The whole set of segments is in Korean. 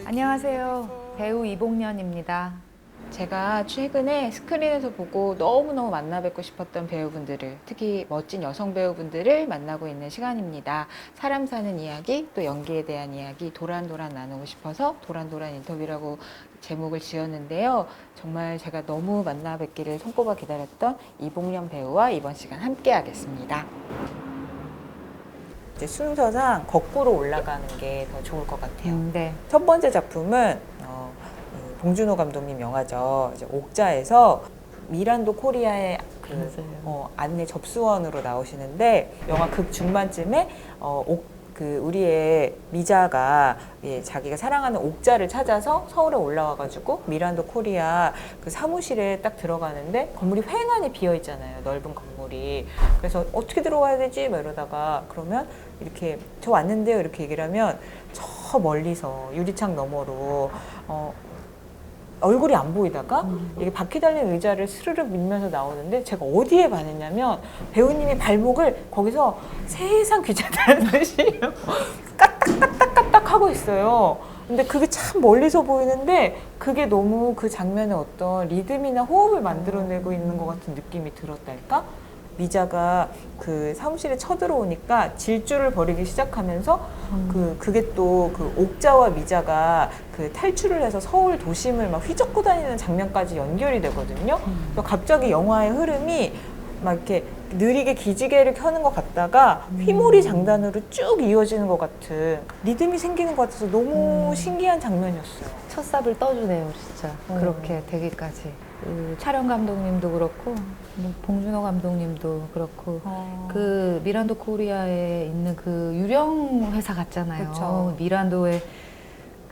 안녕하세요. 배우 이봉련입니다. 제가 최근에 스크린에서 보고 너무너무 만나 뵙고 싶었던 배우분들을, 특히 멋진 여성 배우분들을 만나고 있는 시간입니다. 사람 사는 이야기, 또 연기에 대한 이야기 도란도란 나누고 싶어서 도란도란 인터뷰라고 제목을 지었는데요. 정말 제가 너무 만나 뵙기를 손꼽아 기다렸던 이봉련 배우와 이번 시간 함께 하겠습니다. 이제 순서상 거꾸로 올라가는 게 더 좋을 것 같아요. 네. 첫 번째 작품은 봉준호 감독님 영화죠. 이제 옥자에서 미란도 코리아의 안내 접수원으로 나오시는데, 영화 극 중반쯤에 우리의 미자가 자기가 사랑하는 옥자를 찾아서 서울에 올라와가지고 미란도 코리아 그 사무실에 딱 들어가는데 건물이 휑하니 비어 있잖아요. 넓은 건물이. 그래서 어떻게 들어가야 되지? 막 이러다가, 그러면 이렇게 저 왔는데요 이렇게 얘기를 하면 저 멀리서 유리창 너머로 얼굴이 안 보이다가 이게 바퀴 달린 의자를 스르륵 밀면서 나오는데, 제가 어디에 반했냐면 배우님이 발목을 거기서 세상 귀찮다는 듯이 까딱까딱까딱 하고 있어요. 근데 그게 참 멀리서 보이는데 그게 너무 그 장면의 어떤 리듬이나 호흡을 만들어내고 있는 것 같은 느낌이 들었달까? 미자가 그 사무실에 쳐들어오니까 질주를 벌이기 시작하면서 그게 또 그 옥자와 미자가 그 탈출을 해서 서울 도심을 막 휘젓고 다니는 장면까지 연결이 되거든요. 그래서 갑자기 영화의 흐름이 막 이렇게 느리게 기지개를 켜는 것 같다가 휘몰이 장단으로 쭉 이어지는 것 같은 리듬이 생기는 것 같아서 너무 신기한 장면이었어요. 첫삽을 떠주네요, 진짜. 그렇게 되기까지. 그 촬영 감독님도 그렇고, 뭐 봉준호 감독님도 그렇고, 그 미란도 코리아에 있는 그 유령 회사 같잖아요. 그쵸. 미란도의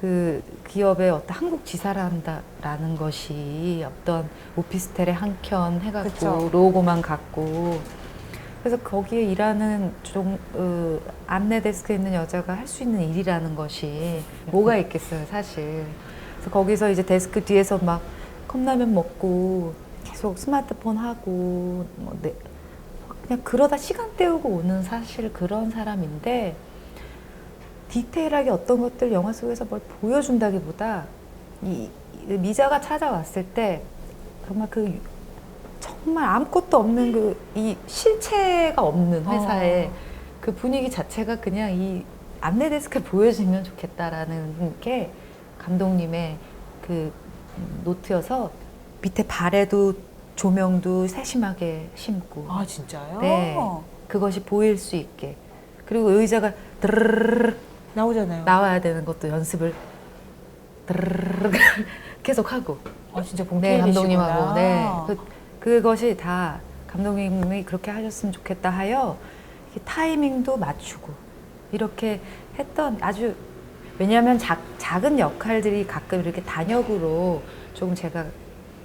그 기업의 어떤 한국 지사를 한다라는 것이 어떤 오피스텔에 한 켠 해갖고 그쵸. 로고만 갖고, 그래서 거기에 일하는 안내 데스크에 있는 여자가 할 수 있는 일이라는 것이 뭐가 있겠어요, 사실. 그래서 거기서 이제 데스크 뒤에서 막 컵라면 먹고 계속 스마트폰 하고 그냥 그러다 시간 때우고 오는 사실 그런 사람인데, 디테일하게 어떤 것들 영화 속에서 뭘 보여준다기보다 이 미자가 찾아왔을 때 정말 아무것도 없는 이 실체가 없는 회사의 그 분위기 자체가 그냥 이 안내 데스크에 보여지면 좋겠다라는 게 감독님의 그 노트여서, 밑에 발에도 조명도 세심하게 심고. 아, 진짜요? 네, 그것이 보일 수 있게. 그리고 의자가 드르르르 나오잖아요. 나와야 되는 것도 연습을 드르르르 계속 하고. 아, 진짜 네, 봉태일이시구나. 감독님하고. 네, 그것이 다 감독님이 그렇게 하셨으면 좋겠다 하여 타이밍도 맞추고 이렇게 했던, 아주, 왜냐하면 작은 역할들이 가끔 이렇게 단역으로 조금 제가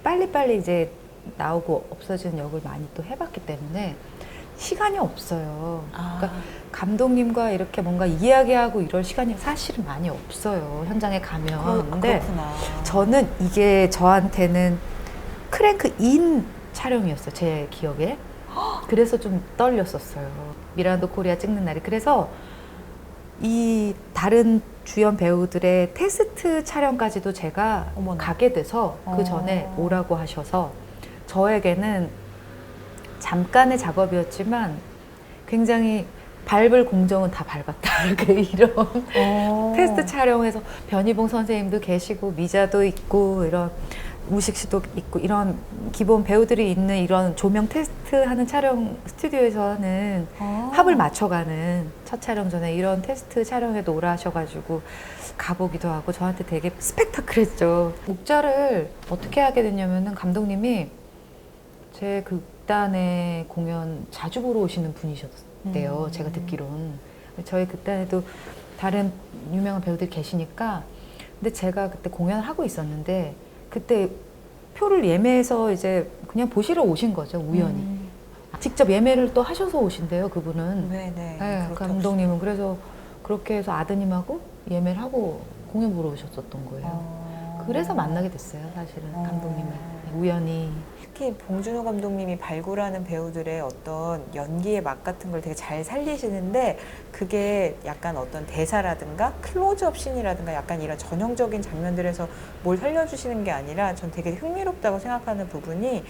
빨리빨리 이제 나오고 없어지는 역을 많이 또 해봤기 때문에 시간이 없어요. 그러니까 감독님과 이렇게 뭔가 이야기하고 이럴 시간이 사실은 많이 없어요, 현장에 가면. 근데 그렇구나. 저는 이게 저한테는 크랭크 인 촬영이었어요, 제 기억에. 그래서 좀 떨렸었어요, 미란도 코리아 찍는 날이. 그래서 이 다른 주연 배우들의 테스트 촬영까지도 제가 어머나. 가게 돼서 그 전에 오라고 하셔서, 저에게는 잠깐의 작업이었지만 굉장히 밟을 공정은 다 밟았다. 이런 테스트 촬영에서 변희봉 선생님도 계시고 미자도 있고 이런 우식 씨도 있고 이런 기본 배우들이 있는 이런 조명 테스트하는 촬영 스튜디오에서 하는 합을 맞춰가는 첫 촬영 전에 이런 테스트 촬영에도 오라 하셔가지고 가보기도 하고 저한테 되게 스펙타클했죠. 옥자를 어떻게 하게 됐냐면은, 감독님이 제 극단의 공연 자주 보러 오시는 분이셨대요. 제가 듣기론. 저희 극단에도 다른 유명한 배우들이 계시니까. 근데 제가 그때 공연을 하고 있었는데 그때 표를 예매해서 이제 그냥 보시러 오신 거죠, 우연히. 직접 예매를 또 하셔서 오신대요, 그분은. 네네. 네, 감독님은. 그래서 그렇게 해서 아드님하고 예매를 하고 공연 보러 오셨었던 거예요. 그래서 만나게 됐어요, 사실은 감독님을 우연히. 특히 봉준호 감독님이 발굴하는 배우들의 어떤 연기의 맛 같은 걸 되게 잘 살리시는데 그게 약간 어떤 대사라든가 클로즈업 씬이라든가 약간 이런 전형적인 장면들에서 뭘 살려주시는 게 아니라 전 되게 흥미롭다고 생각하는 부분이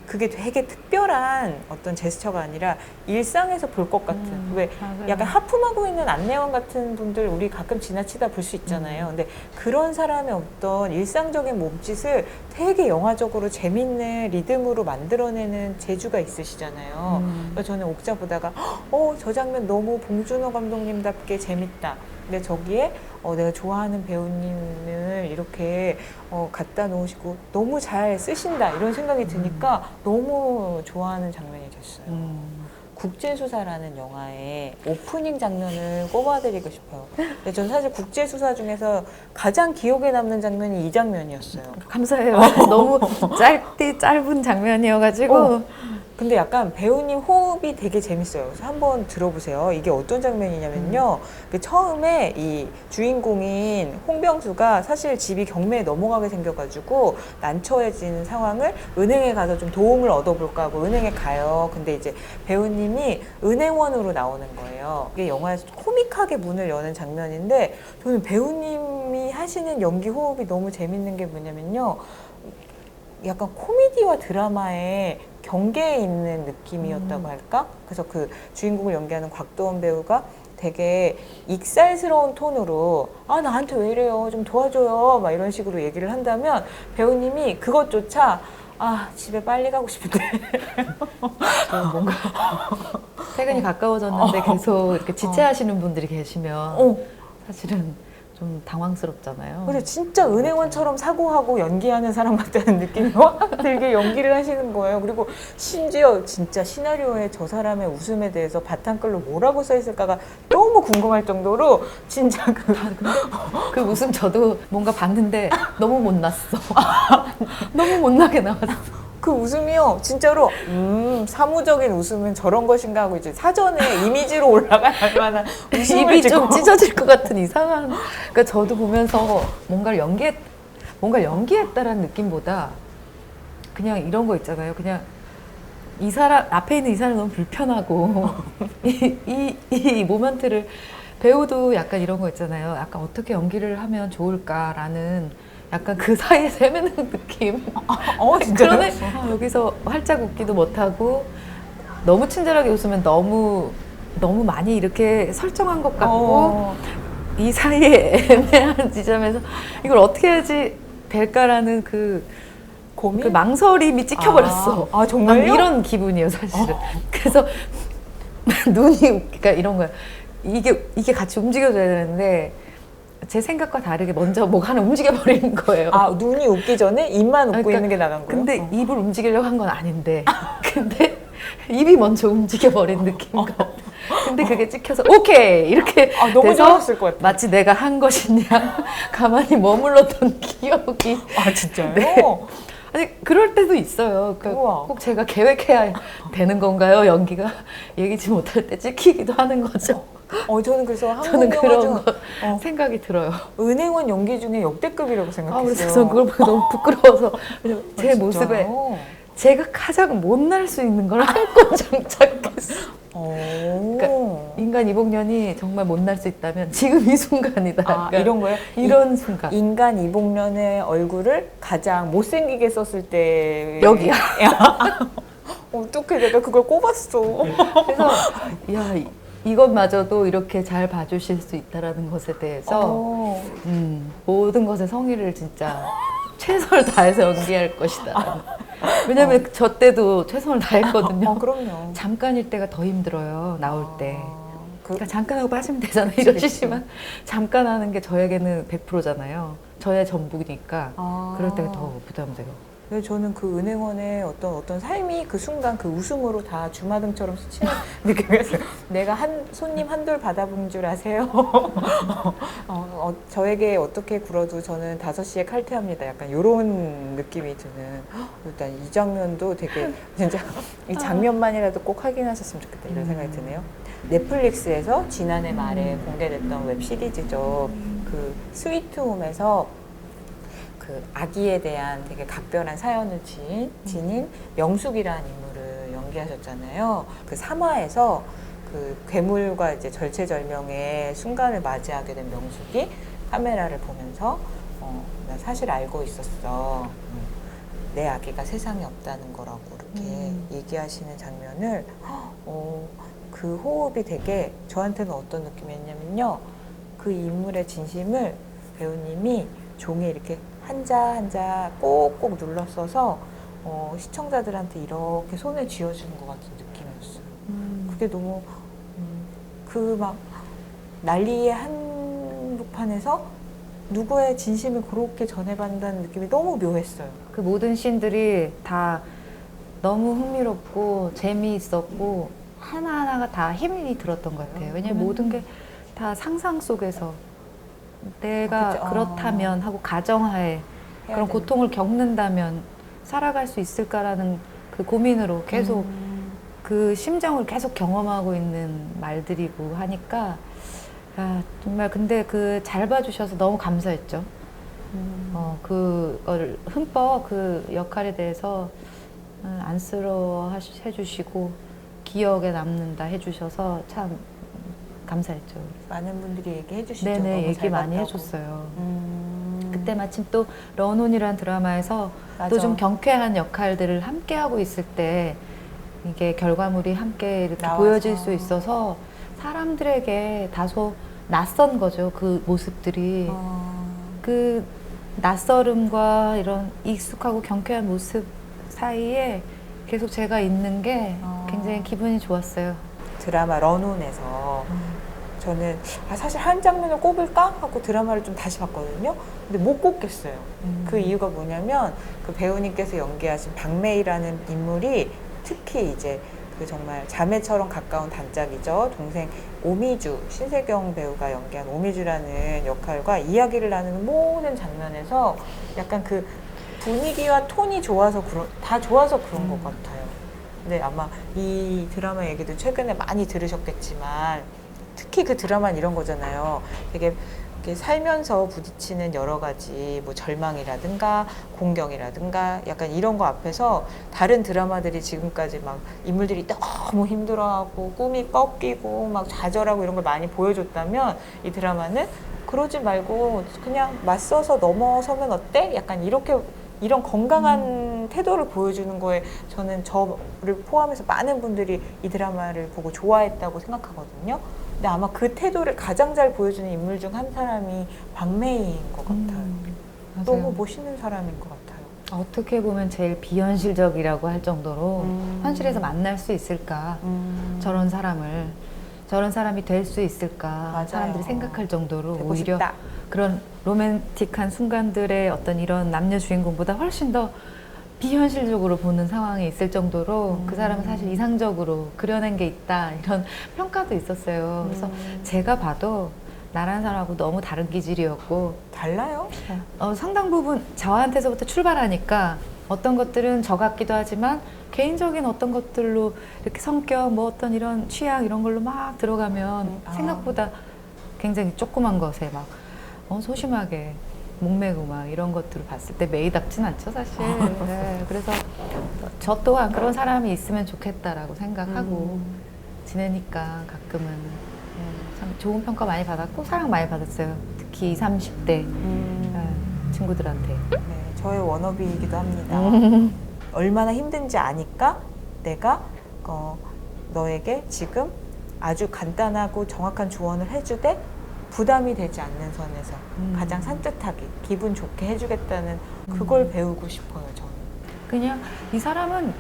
그게 되게 특별한 어떤 제스처가 아니라 일상에서 볼 것 같은 왜 맞아요. 약간 하품하고 있는 안내원 같은 분들 우리 가끔 지나치다 볼 수 있잖아요. 근데 그런 사람의 어떤 일상적인 몸짓을 되게 영화적으로 재밌는 리듬으로 만들어내는 재주가 있으시잖아요. 그래서 저는 옥자 보다가 저 장면 너무 봉준호 감독님답게 재밌다. 근데 저기에 내가 좋아하는 배우님을 이렇게 갖다 놓으시고 너무 잘 쓰신다 이런 생각이 드니까 너무 좋아하는 장면이 됐어요. 국제수사라는 영화의 오프닝 장면을 꼽아드리고 싶어요. 근데 전 사실 국제수사 중에서 가장 기억에 남는 장면이 이 장면이었어요. 감사해요. 너무 짧은 장면이어가지고. 근데 약간 배우님 호흡이 되게 재밌어요. 그래서 한번 들어보세요. 이게 어떤 장면이냐면요. 그 처음에 이 주인공인 홍병수가 사실 집이 경매에 넘어가게 생겨가지고 난처해진 상황을 은행에 가서 좀 도움을 얻어볼까 하고 은행에 가요. 근데 이제 배우님이 은행원으로 나오는 거예요. 이게 영화에서 코믹하게 문을 여는 장면인데 저는 배우님이 하시는 연기 호흡이 너무 재밌는 게 뭐냐면요. 약간 코미디와 드라마의 경계에 있는 느낌이었다고 할까? 그래서 그 주인공을 연기하는 곽도원 배우가 되게 익살스러운 톤으로 나한테 왜 이래요? 좀 도와줘요. 막 이런 식으로 얘기를 한다면 배우님이 그것조차 집에 빨리 가고 싶은데 뭔가 퇴근이 가까워졌는데 계속 이렇게 지체하시는 분들이 계시면 사실은 좀 당황스럽잖아요. 근데 진짜 은행원처럼 사고하고 연기하는 사람 같다는 느낌이 확 들게 연기를 하시는 거예요. 그리고 심지어 진짜 시나리오에 저 사람의 웃음에 대해서 바탕글로 뭐라고 써있을까가 너무 궁금할 정도로 진짜 그 웃음 저도 뭔가 봤는데 너무 못났어. 너무 못나게 나왔어. 그 웃음이요, 진짜로 사무적인 웃음은 저런 것인가 하고 이제 사전에 이미지로 올라갈 만한 웃음을 입이 좀 짓고 찢어질 것 같은 이상한. 그러니까 저도 보면서 뭔가 연기했다라는 느낌보다 그냥 이런 거 있잖아요. 그냥 이 사람 앞에 있는 이 사람이 너무 불편하고 이 모멘트를 배우도 약간 이런 거 있잖아요. 약간 어떻게 연기를 하면 좋을까라는. 약간 그 사이에서 헤매는 느낌. 진짜요? 그러네. 여기서 활짝 웃기도 못하고 너무 친절하게 웃으면 너무 많이 이렇게 설정한 것 같고 이 사이에 애매한 지점에서 이걸 어떻게 해야지 될까라는 그 고민? 그 망설임이 찍혀버렸어. 정말요? 난 이런 기분이에요, 사실은. 그래서 눈이 그러니까 이런 거야. 이게 같이 움직여줘야 되는데 제 생각과 다르게 먼저 뭐가 하나 움직여버리는 거예요. 눈이 웃기 전에 입만 웃고 그러니까, 있는 게 나간 거예요? 근데 입을 움직이려고 한 건 아닌데 근데 입이 먼저 움직여버린 느낌 같아. 근데 그게 찍혀서 오케이 이렇게 너무 돼서 좋았을 것 같아요. 마치 내가 한 것이냐 가만히 머물렀던 기억이. 진짜요? 네. 아니 그럴 때도 있어요. 그러니까 꼭 제가 계획해야 되는 건가요? 연기가 예기치 못할 때 찍히기도 하는 거죠. 저는 그래서 저는 한국 영화 그런 중 거 생각이 들어요. 은행원 연기 중에 역대급이라고 생각했어요. 그래서 저는 그걸 보고 너무 부끄러워서 제 진짜요? 모습에 제가 가장 못날 수 있는 걸 한껏 장착했어. 그러니까 인간 이복년이 정말 못날 수 있다면 지금 이 순간이다. 그러니까 이런 거예요? 이런 순간. 인간 이복년의 얼굴을 가장 못생기게 썼을 때 여기야. 어떻게 내가 그걸 꼽았어. 그래서 이것마저도 이렇게 잘 봐주실 수 있다라는 것에 대해서 모든 것의 성의를 진짜 최선을 다해서 연기할 것이다. 왜냐면 저 때도 최선을 다했거든요. 그럼요. 잠깐일 때가 더 힘들어요. 나올 때. 그러니까 잠깐 하고 빠지면 되잖아요. 이러시지만 잠깐 하는 게 저에게는 100%잖아요. 저의 전부니까 그럴 때가 더 부담돼요. 그래서 저는 그 은행원의 어떤 삶이 그 순간 그 웃음으로 다 주마등처럼 스치는 느낌이었어요. 내가 손님 한돌 받아본 줄 아세요? 저에게 어떻게 굴어도 저는 5시에 칼퇴합니다. 약간 이런 느낌이 드는. 일단 이 장면도 되게 진짜 이 장면만이라도 꼭 확인하셨으면 좋겠다 이런 생각이 드네요. 넷플릭스에서 지난해 말에 공개됐던 웹 시리즈죠. 그 스위트홈에서 그 아기에 대한 되게 각별한 사연을 지닌 명숙이라는 인물을 연기하셨잖아요. 그 3화에서 그 괴물과 이제 절체절명의 순간을 맞이하게 된 명숙이 카메라를 보면서 나 사실 알고 있었어. 내 아기가 세상에 없다는 거라고 이렇게 얘기하시는 장면을 그 호흡이 되게 저한테는 어떤 느낌이었냐면요. 그 인물의 진심을 배우님이 종이에 이렇게 한자 한자 꼭꼭 눌러 써서 시청자들한테 이렇게 손을 쥐어주는 것 같은 느낌이었어요. 그게 너무 그 막 난리의 한복판에서 누구의 진심을 그렇게 전해받는다는 느낌이 너무 묘했어요. 그 모든 씬들이 다 너무 흥미롭고 재미있었고 하나하나가 다 힘이 들었던 것 같아요. 왜냐면 모든 게 다 상상 속에서 내가 그쵸. 그렇다면 하고 가정하에 그런 되는. 고통을 겪는다면 살아갈 수 있을까라는 그 고민으로 계속 그 심정을 계속 경험하고 있는 말들이고 하니까 정말 근데 그 잘 봐주셔서 너무 감사했죠. 그걸 흠뻑 그 역할에 대해서 안쓰러워 해주시고 기억에 남는다 해주셔서 참 감사했죠. 많은 분들이 얘기해 주시죠. 네네, 너무 얘기 잘 많이 봤다고. 해줬어요. 그때 마침 또 런온이라는 드라마에서 맞아. 또 좀 경쾌한 역할들을 함께 하고 있을 때 이게 결과물이 함께 이렇게 나와서. 보여질 수 있어서 사람들에게 다소 낯선 거죠. 그 모습들이. 그 낯설음과 이런 익숙하고 경쾌한 모습 사이에 계속 제가 있는 게 굉장히 기분이 좋았어요. 드라마 런온에서 저는 사실 한 장면을 꼽을까 하고 드라마를 좀 다시 봤거든요. 근데 못 꼽겠어요. 그 이유가 뭐냐면 그 배우님께서 연기하신 박메이라는 인물이 특히 이제 그 정말 자매처럼 가까운 단짝이죠. 동생 오미주, 신세경 배우가 연기한 오미주라는 역할과 이야기를 나누는 모든 장면에서 약간 그 분위기와 톤이 좋아서 다 좋아서 그런 것 같아요. 근데 아마 이 드라마 얘기도 최근에 많이 들으셨겠지만 특히 그 드라마는 이런 거잖아요. 되게 이렇게 살면서 부딪히는 여러 가지 뭐 절망이라든가 공경이라든가 약간 이런 거 앞에서 다른 드라마들이 지금까지 막 인물들이 너무 힘들어하고 꿈이 꺾이고 막 좌절하고 이런 걸 많이 보여줬다면 이 드라마는 그러지 말고 그냥 맞서서 넘어서면 어때? 약간 이런 건강한 태도를 보여주는 거에 저는 저를 포함해서 많은 분들이 이 드라마를 보고 좋아했다고 생각하거든요. 근데 아마 그 태도를 가장 잘 보여주는 인물 중 한 사람이 박메이인 것 같아요. 너무 멋있는 사람인 것 같아요. 어떻게 보면 제일 비현실적이라고 할 정도로 현실에서 만날 수 있을까? 저런 사람이 될 수 있을까? 맞아요. 사람들이 생각할 정도로 되고 오히려 싶다. 그런 로맨틱한 순간들의 어떤 이런 남녀 주인공보다 훨씬 더 비현실적으로 보는 상황이 있을 정도로 그 사람은 사실 이상적으로 그려낸 게 있다 이런 평가도 있었어요. 그래서 제가 봐도 나라는 사람하고 너무 다른 기질이었고 달라요? 상당 부분 저한테서부터 출발하니까 어떤 것들은 저 같기도 하지만 개인적인 어떤 것들로 이렇게 성격 뭐 어떤 이런 취향 이런 걸로 막 들어가면 생각보다 굉장히 조그만 것에 막 소심하게 목매고 막 이런 것들을 봤을 때 메이답진 않죠 사실. 네, 그래서 저 또한 그런 사람이 있으면 좋겠다라고 생각하고 지내니까 가끔은 참 좋은 평가 많이 받았고 사랑 많이 받았어요. 특히 20, 30대 친구들한테. 네, 저의 워너비이기도 합니다. 얼마나 힘든지 아니까 내가 너에게 지금 아주 간단하고 정확한 조언을 해주되 부담이 되지 않는 선에서 가장 산뜻하게 기분 좋게 해주겠다는 그걸 배우고 싶어요. 저는. 그냥 이 사람은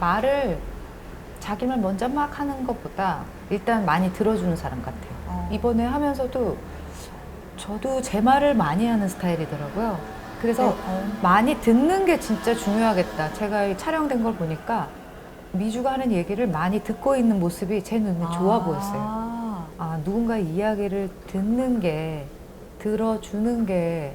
자기 말 먼저 막 하는 것보다 일단 많이 들어주는 사람 같아요. 이번에 하면서도 저도 제 말을 많이 하는 스타일이더라고요. 그래서 많이 듣는 게 진짜 중요하겠다. 제가 이 촬영된 걸 보니까 미주가 하는 얘기를 많이 듣고 있는 모습이 제 눈에 좋아 보였어요. 누군가의 이야기를 듣는 게, 들어주는 게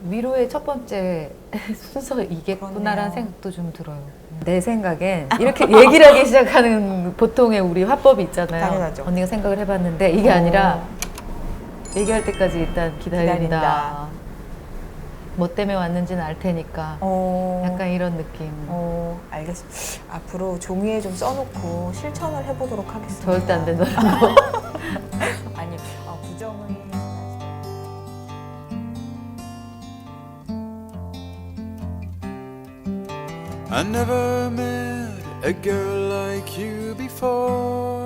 위로의 첫 번째 순서이겠구나라는 생각도 좀 들어요. 내 생각엔 이렇게 얘기를 하기 시작하는 보통의 우리 화법이 있잖아요. 당연하죠. 언니가 생각을 해봤는데 이게 아니라 얘기할 때까지 일단 기다린다. 뭐 때문에 왔는지는 알 테니까 약간 이런 느낌. 알겠습니다. 앞으로 종이에 좀 써놓고 실천을 해보도록 하겠습니다. 절대 안 된다는 거. 아니요, 부정은. I never met a girl like you before.